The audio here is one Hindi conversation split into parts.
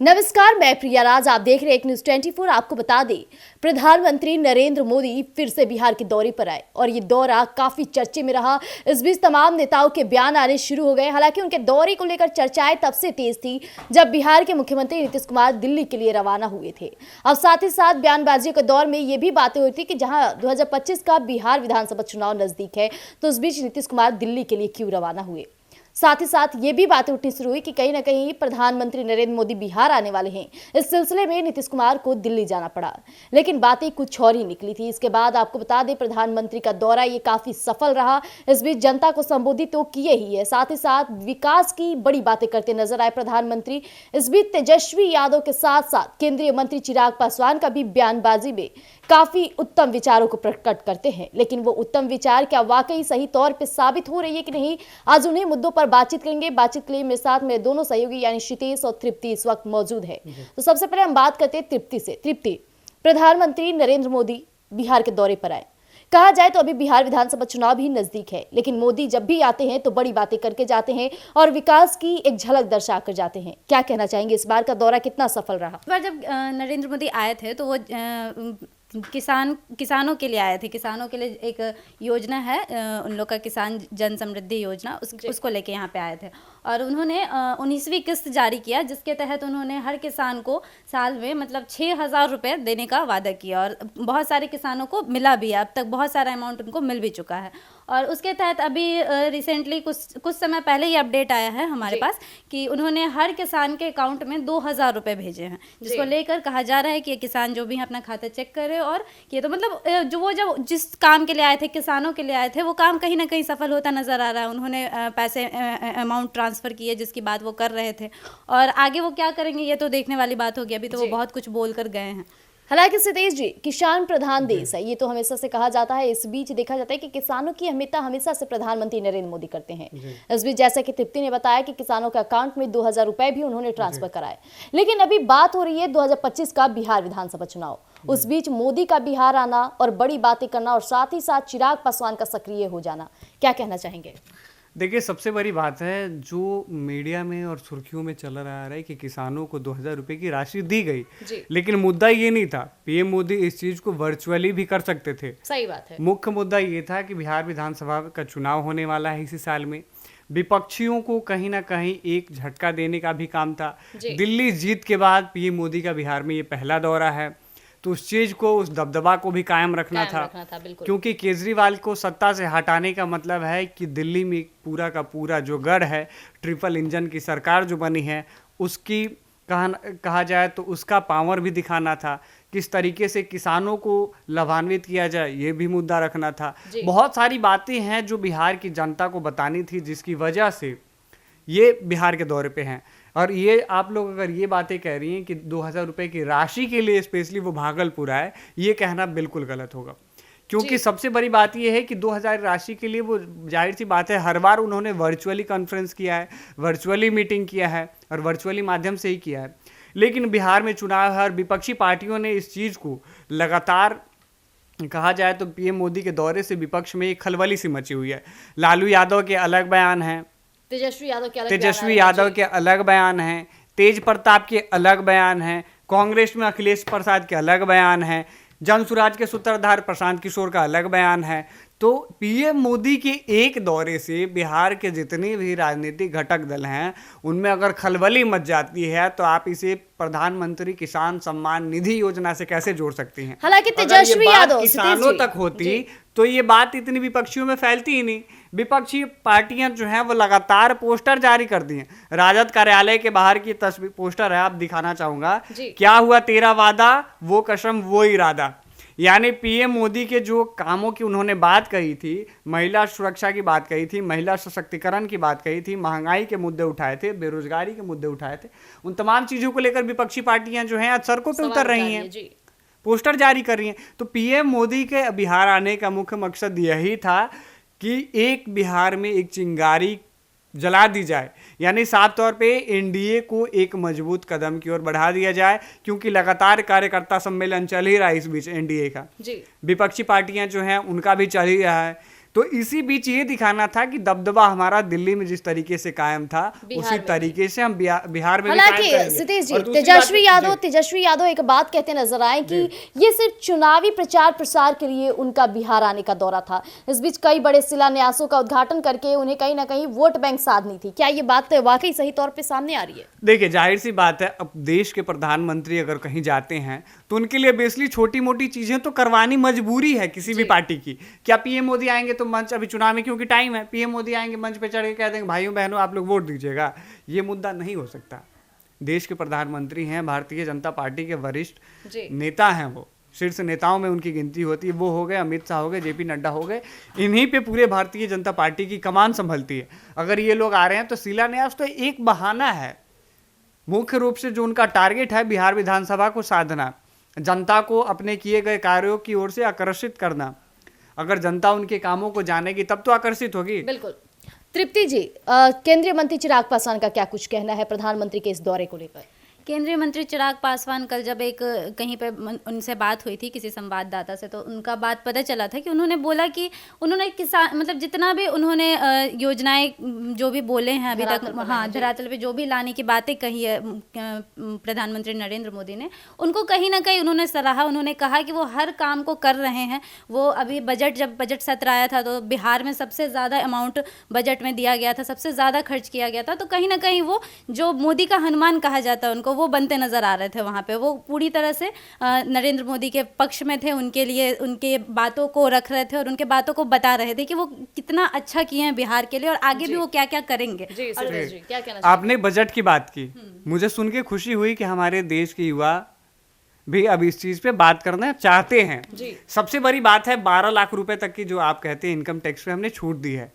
नमस्कार, मैं प्रिया राज। आप देख रहे हैं एक न्यूज 24। आपको बता दें, प्रधानमंत्री नरेंद्र मोदी फिर से बिहार के दौरे पर आए और ये दौरा काफी चर्चे में रहा। इस बीच तमाम नेताओं के बयान आने शुरू हो गए। हालांकि उनके दौरे को लेकर चर्चाएं तब से तेज थी जब बिहार के मुख्यमंत्री नीतीश कुमार दिल्ली के लिए रवाना हुए थे। अब साथ ही साथ बयानबाजी के दौर में ये भी बातें हुई थी कि जहां 2025 का बिहार विधानसभा चुनाव नजदीक है, तो इस बीच नीतीश कुमार दिल्ली के लिए क्यों रवाना हुए। साथ ही साथ ये भी बातें उठनी शुरू हुई कि कहीं ना कहीं प्रधानमंत्री नरेंद्र मोदी बिहार आने वाले हैं। इस सिलसिले में नीतीश कुमार को दिल्ली जाना पड़ा, लेकिन बातें कुछ और ही निकली थी। इसके बाद आपको बता दें, प्रधानमंत्री का दौरा ये काफी सफल रहा। इस बीच जनता को संबोधित तो किए ही है, साथ ही साथ विकास की बड़ी बातें करते नजर आए प्रधानमंत्री। इस बीच तेजस्वी यादव के साथ साथ केंद्रीय मंत्री चिराग पासवान का भी बयानबाजी में काफी उत्तम विचारों को प्रकट करते हैं, लेकिन वो उत्तम विचार क्या वाकई सही तौर पे साबित हो रही है कि नहीं, आज उन्हीं मुद्दों पर बातचीत करेंगे। बातचीत के लिए मेरे साथ मेरे दोनों सहयोगी यानी क्षितेश और तृप्ति इस वक्त मौजूद है। तो सबसे पहले हम बात करते हैं तृप्ति से। तृप्ति, प्रधानमंत्री नरेंद्र मोदी बिहार के दौरे पर आए। कहा जाए तो अभी बिहार विधानसभा चुनाव भी नजदीक है, लेकिन मोदी जब भी आते हैं तो बड़ी बातें करके जाते हैं और विकास की एक झलक दर्शा कर जाते हैं। क्या कहना चाहेंगे, इस बार का दौरा कितना सफल रहा? इस बार जब नरेंद्र मोदी आए थे तो वो किसानों के लिए आए थे। किसानों के लिए एक योजना है, उन लोग का किसान जन समृद्धि योजना, उसको लेके यहाँ पे आए थे और उन्होंने 19वीं किस्त जारी किया, जिसके तहत उन्होंने हर किसान को साल में मतलब 6,000 रुपये देने का वादा किया और बहुत सारे किसानों को मिला भी है। अब तक बहुत सारा अमाउंट उनको मिल भी चुका है और उसके तहत अभी रिसेंटली कुछ समय पहले ही अपडेट आया है हमारे पास कि उन्होंने हर किसान के अकाउंट में 2,000 रुपये भेजे हैं, जिसको लेकर कहा जा रहा है कि ये किसान जो भी अपना खाता चेक करे और ये तो मतलब जो जिस काम के लिए आए थे, किसानों के लिए आए थे, वो काम कहीं ना कहीं सफल होता नजर आ रहा है। उन्होंने पैसे अमाउंट ट्रांसफर किए, जिसकी बात वो कर रहे थे और आगे वो क्या करेंगे ये तो देखने वाली बात होगी। अभी तो वो बहुत कुछ बोल कर गए हैं। हालांकि सतीश जी, किसान प्रधान देश है, ये तो हमेशा से कहा जाता है। इस बीच देखा जाता है कि किसानों की अहमियत हमेशा से प्रधानमंत्री नरेंद्र मोदी करते हैं। इस बीच जैसा कि तृप्ति ने बताया कि किसानों के अकाउंट में 2,000 रुपए भी उन्होंने ट्रांसफर कराए, लेकिन अभी बात हो रही है 2025 का बिहार विधानसभा चुनाव। उस बीच मोदी का बिहार आना और बड़ी बातें करना और साथ ही साथ चिराग पासवान का सक्रिय हो जाना, क्या कहना चाहेंगे? देखिए, सबसे बड़ी बात है जो मीडिया में और सुर्खियों में चल रहा है कि किसानों को 2,000 रुपये की राशि दी गई, लेकिन मुद्दा ये नहीं था। पीएम मोदी इस चीज को वर्चुअली भी कर सकते थे। सही बात है। मुख्य मुद्दा ये था कि बिहार विधानसभा का चुनाव होने वाला है इसी साल में। विपक्षियों को कहीं ना कहीं एक झटका देने का भी काम था। दिल्ली जीत के बाद पीएम मोदी का बिहार में ये पहला दौरा है, तो उस चीज को, उस दबदबा को भी कायम रखना था क्योंकि केजरीवाल को सत्ता से हटाने का मतलब है कि दिल्ली में पूरा का पूरा जो गढ़ है, ट्रिपल इंजन की सरकार जो बनी है, उसकी कहा जाए तो उसका पावर भी दिखाना था। किस तरीके से किसानों को लाभान्वित किया जाए, ये भी मुद्दा रखना था। बहुत सारी बातें हैं जो बिहार की जनता को बतानी थी, जिसकी वजह से ये बिहार के दौरे पे हैं। और ये आप लोग अगर ये बातें कह रही हैं कि 2,000 रुपये की राशि के लिए स्पेशली वो भागलपुर आए, ये कहना बिल्कुल गलत होगा। क्योंकि सबसे बड़ी बात ये है कि 2,000 राशि के लिए वो जाहिर सी बात है, हर बार उन्होंने वर्चुअली कॉन्फ्रेंस किया है, वर्चुअली मीटिंग किया है और वर्चुअली माध्यम से ही किया है। लेकिन बिहार में चुनाव है और विपक्षी पार्टियों ने इस चीज़ को लगातार, कहा जाए तो पीएम मोदी के दौरे से विपक्ष में एक खलबली सी मची हुई है। लालू यादव के अलग बयान हैं, तेजस्वी यादव के अलग बयान हैं, तेज प्रताप के अलग बयान हैं, कांग्रेस में अखिलेश प्रसाद के अलग बयान हैं, जनसुराज के सूत्रधार प्रशांत किशोर का अलग बयान है। तो पीएम मोदी के एक दौरे से बिहार के जितने भी राजनीतिक घटक दल हैं, उनमें अगर खलबली मच जाती है तो आप इसे प्रधानमंत्री किसान सम्मान निधि योजना से कैसे जोड़ सकती हैं? हालांकि तेजस्वी यादव किसानों तक होती तो ये बात इतनी विपक्षियों में फैलती ही नहीं। विपक्षी पार्टियां जो हैं वो लगातार पोस्टर जारी कर दी हैं। राजद कार्यालय के बाहर की तस्वीर पोस्टर है, आप दिखाना चाहूंगा। क्या हुआ तेरा वादा, वो कसम वो इरादा। यानी पीएम मोदी के जो कामों की उन्होंने बात कही थी, महिला सुरक्षा की बात कही थी, महिला सशक्तिकरण की बात कही थी, महंगाई के मुद्दे उठाए थे, बेरोजगारी के मुद्दे उठाए थे, उन तमाम चीज़ों को लेकर विपक्षी पार्टियां जो हैं आज सड़कों पे उतर रही हैं, पोस्टर जारी कर रही हैं। तो पीएम मोदी के बिहार आने का मुख्य मकसद यही था कि एक बिहार में एक चिंगारी जला दी जाए, यानी साफ तौर पे एनडीए को एक मजबूत कदम की ओर बढ़ा दिया जाए, क्योंकि लगातार कार्यकर्ता सम्मेलन चल ही रहा है इस बीच एनडीए का। विपक्षी पार्टियां जो हैं उनका भी चल ही रहा है। तो इसी बीच ये दिखाना था कि दबदबा हमारा दिल्ली में जिस तरीके से कायम था उसी तरीके से हम बिहार में भी कायम हालांकि करेंगे। सतीश जी, और दूसरी बात- तेजस्वी यादव एक बात कहते नजर आए कि ये सिर्फ चुनावी प्रचार प्रसार के लिए उनका बिहार आने का दौरा था। इस बीच कई बड़े शिलान्यासों का उद्घाटन करके उन्हें कहीं ना कहीं वोट बैंक साधनी थी। क्या ये बात वाकई सही तौर पे सामने आ रही है? देखिए, जाहिर सी बात है, अब देश के प्रधानमंत्री अगर कहीं जाते हैं तो उनके लिए बेसिकली छोटी मोटी चीजें तो करवानी मजबूरी है किसी भी पार्टी की। क्या पीएम मोदी आएंगे तो मंच, अभी चुनाव में क्योंकि टाइम है, पीएम मोदी आएंगे मंच पे चढ़ के कह देंगे भाइयों बहनों आप लोग वोट दीजिएगा, ये मुद्दा नहीं हो सकता। देश के प्रधानमंत्री हैं, भारतीय जनता पार्टी के वरिष्ठ नेता हैं, वो शीर्ष नेताओं में उनकी गिनती होती है। वो हो गए अमित शाह, हो गए जेपी नड्डा, हो गए, इन्हीं पे पूरे भारतीय जनता पार्टी की कमान संभलती है। अगर ये लोग आ रहे हैं तो शिलान्यास तो एक बहाना है। मुख्य रूप से जो उनका टारगेट है बिहार विधानसभा को साधना, जनता को अपने किए गए कार्यों की ओर से आकर्षित करना। अगर जनता उनके कामों को जानेगी तब तो आकर्षित होगी। बिल्कुल। तृप्ति जी, केंद्रीय मंत्री चिराग पासवान का क्या कुछ कहना है प्रधानमंत्री के इस दौरे को लेकर? केंद्रीय मंत्री चिराग पासवान कल जब एक कहीं पे उनसे बात हुई थी किसी संवाददाता से, तो उनका बात पता चला था कि उन्होंने बोला कि उन्होंने किसान मतलब जितना भी उन्होंने योजनाएं जो भी बोले हैं अभी तक, हाँ, धरातल पे जो भी लाने की बातें कही है प्रधानमंत्री नरेंद्र मोदी ने, उनको कहीं ना कहीं उन्होंने सराहा। उन्होंने कहा कि वो हर काम को कर रहे हैं। वो अभी जब बजट सत्र आया था तो बिहार में सबसे ज़्यादा अमाउंट बजट में दिया गया था, सबसे ज़्यादा खर्च किया गया था। तो कहीं ना कहीं वो जो मोदी का हनुमान कहा जाता है उनको, वो बनते नजर आ रहे थे वहाँ पे। वो पूरी तरह से नरेंद्र मोदी के पक्ष में थे, उनके लिए उनके बातों को रख रहे थे और उनके बातों को बता रहे थे कि वो कितना अच्छा किए हैं बिहार के लिए और आगे भी वो क्या क्या करेंगे। क्या कहना आपने बजट की बात की, मुझे सुन के खुशी हुई कि हमारे देश के युवा भी अब इस चीज पे बात करना चाहते हैं। सबसे बड़ी बात है 12 लाख रुपए तक की जो आप कहते हैं इनकम टैक्स पे हमने छूट दी है।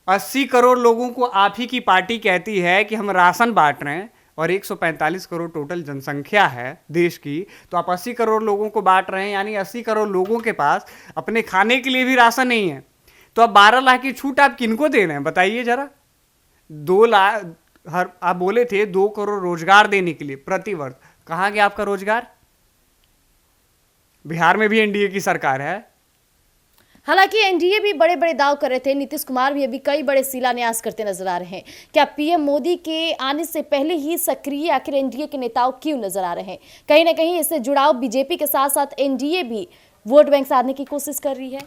80 करोड़ लोगों को आप ही की पार्टी कहती है कि हम राशन बांट रहे हैं और 145 करोड़ टोटल जनसंख्या है देश की, तो आप 80 करोड़ लोगों को बांट रहे हैं, यानी 80 करोड़ लोगों के पास अपने खाने के लिए भी राशन नहीं है। तो अब 12 लाख की छूट आप किनको दे रहे हैं बताइए जरा। 2 लाख आप बोले थे 2 करोड़ रोजगार देने के लिए प्रति वर्ष, कहाँ गया आपका रोजगार? बिहार में भी एनडीए की सरकार है। हालांकि एनडीए भी बड़े बड़े दाव कर रहे थे, नीतीश कुमार भी अभी कई बड़े शिलान्यास करते नजर आ रहे हैं। क्या पीएम मोदी के आने से पहले ही सक्रिय आखिर एनडीए के नेताओं क्यों नजर आ रहे हैं? कहीं ना कहीं इससे जुड़ाव बीजेपी के साथ साथ एनडीए भी वोट बैंक साधने की कोशिश कर रही है।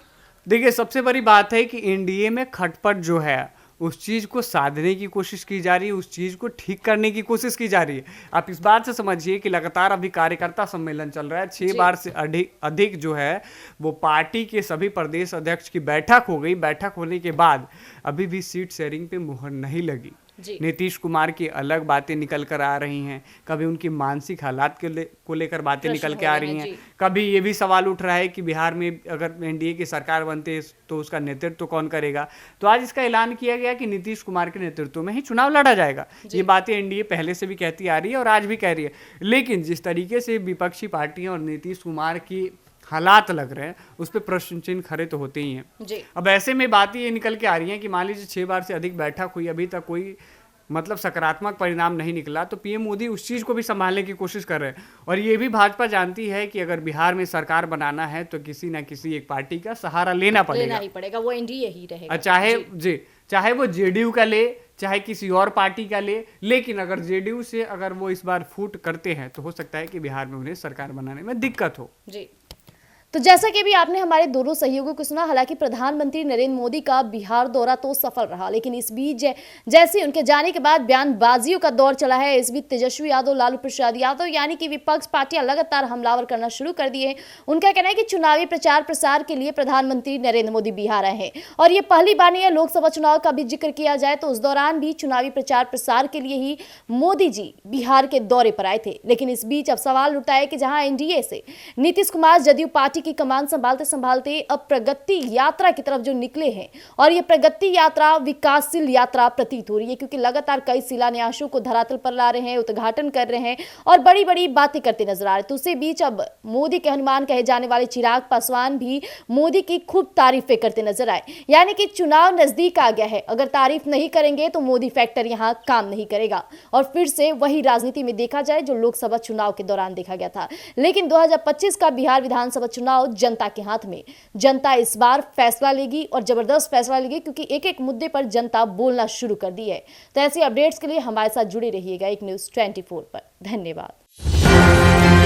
देखिए, सबसे बड़ी बात है कि एनडीए में खटपट जो है उस चीज़ को साधने की कोशिश की जा रही है, उस चीज़ को ठीक करने की कोशिश की जा रही है। आप इस बात से समझिए कि लगातार अभी कार्यकर्ता सम्मेलन चल रहा है। 6 बार से अधिक जो है वो पार्टी के सभी प्रदेश अध्यक्ष की बैठक हो गई। बैठक होने के बाद अभी भी सीट शेयरिंग पे मुहर नहीं लगी। नीतीश कुमार की अलग बातें निकल कर आ रही हैं, कभी उनकी मानसिक हालात को लेकर बातें निकल के आ रही हैं, कभी ये भी सवाल उठ रहा है कि बिहार में अगर एनडीए की सरकार बनते तो उसका नेतृत्व कौन करेगा। तो आज इसका ऐलान किया गया कि नीतीश कुमार के नेतृत्व में ही चुनाव लड़ा जाएगा। ये बातें एनडीए पहले से भी कहती आ रही है और आज भी कह रही है। लेकिन जिस तरीके से विपक्षी पार्टियां और नीतीश कुमार की हालात लग रहे हैं उस पर प्रश्न चिन्ह खड़े तो होते ही हैं। अब ऐसे में बातें ये निकल के आ रही हैं कि मान लीजिए 6 बार से अधिक बैठक हुई, अभी तक कोई मतलब सकारात्मक परिणाम नहीं निकला, तो पीएम मोदी उस चीज़ को भी संभालने की कोशिश कर रहे हैं। और ये भी भाजपा जानती है कि अगर बिहार में सरकार बनाना है तो किसी ना किसी एक पार्टी का सहारा लेना पड़ेगा। वो एनडीए ही रहेगा, चाहे वो जेडीयू का ले, चाहे किसी और पार्टी का ले। लेकिन अगर जेडीयू से अगर वो इस बार फूट करते हैं तो हो सकता है कि बिहार में उन्हें सरकार बनाने में दिक्कत हो। तो जैसा कि भी आपने हमारे दोनों सहयोगियों को सुना, हालांकि प्रधानमंत्री नरेंद्र मोदी का बिहार दौरा तो सफल रहा, लेकिन इस बीच जैसे उनके जाने के बाद बयानबाजियों का दौर चला है। इस बीच तेजस्वी यादव, लालू प्रसाद यादव यानी कि विपक्ष पार्टियां लगातार हमलावर करना शुरू कर दिए हैं। उनका कहना है कि चुनावी प्रचार प्रसार के लिए प्रधानमंत्री नरेंद्र मोदी बिहार आए हैं और ये पहली बार नहीं है। लोकसभा चुनाव का भी जिक्र किया जाए तो उस दौरान भी चुनावी प्रचार प्रसार के लिए ही मोदी जी बिहार के दौरे पर आए थे। लेकिन इस बीच अब सवाल उठा है कि जहां एनडीए से नीतीश कुमार जदयू पार्टी की कमान संभालते संभालते अब प्रगति यात्रा की तरफ जो निकले हैं और ये प्रगति यात्रा विकासशील यात्रा प्रतीत हो रही है, क्योंकि लगातार कई शिलान्यासों को धरातल पर ला रहे हैं, उद्घाटन कर रहे हैं और बड़ी बड़ी बातें करते नजर आ रहे हैं। तो उसी बीच अब मोदी के हनुमान कहे जाने वाले चिराग पासवान भी मोदी की खूब तारीफें करते नजर आए, यानी कि चुनाव नजदीक आ गया है, अगर तारीफ नहीं करेंगे तो मोदी फैक्टर यहां काम नहीं करेगा और फिर से वही राजनीति में देखा जाए जो लोकसभा चुनाव के दौरान देखा गया था। लेकिन 2025 का बिहार विधानसभा चुनाव चुनाव जनता के हाथ में। जनता इस बार फैसला लेगी और जबरदस्त फैसला लेगी, क्योंकि एक एक मुद्दे पर जनता बोलना शुरू कर दी है। तो ऐसी अपडेट्स के लिए हमारे साथ जुड़े रहिएगा एक न्यूज़ 24 पर। धन्यवाद।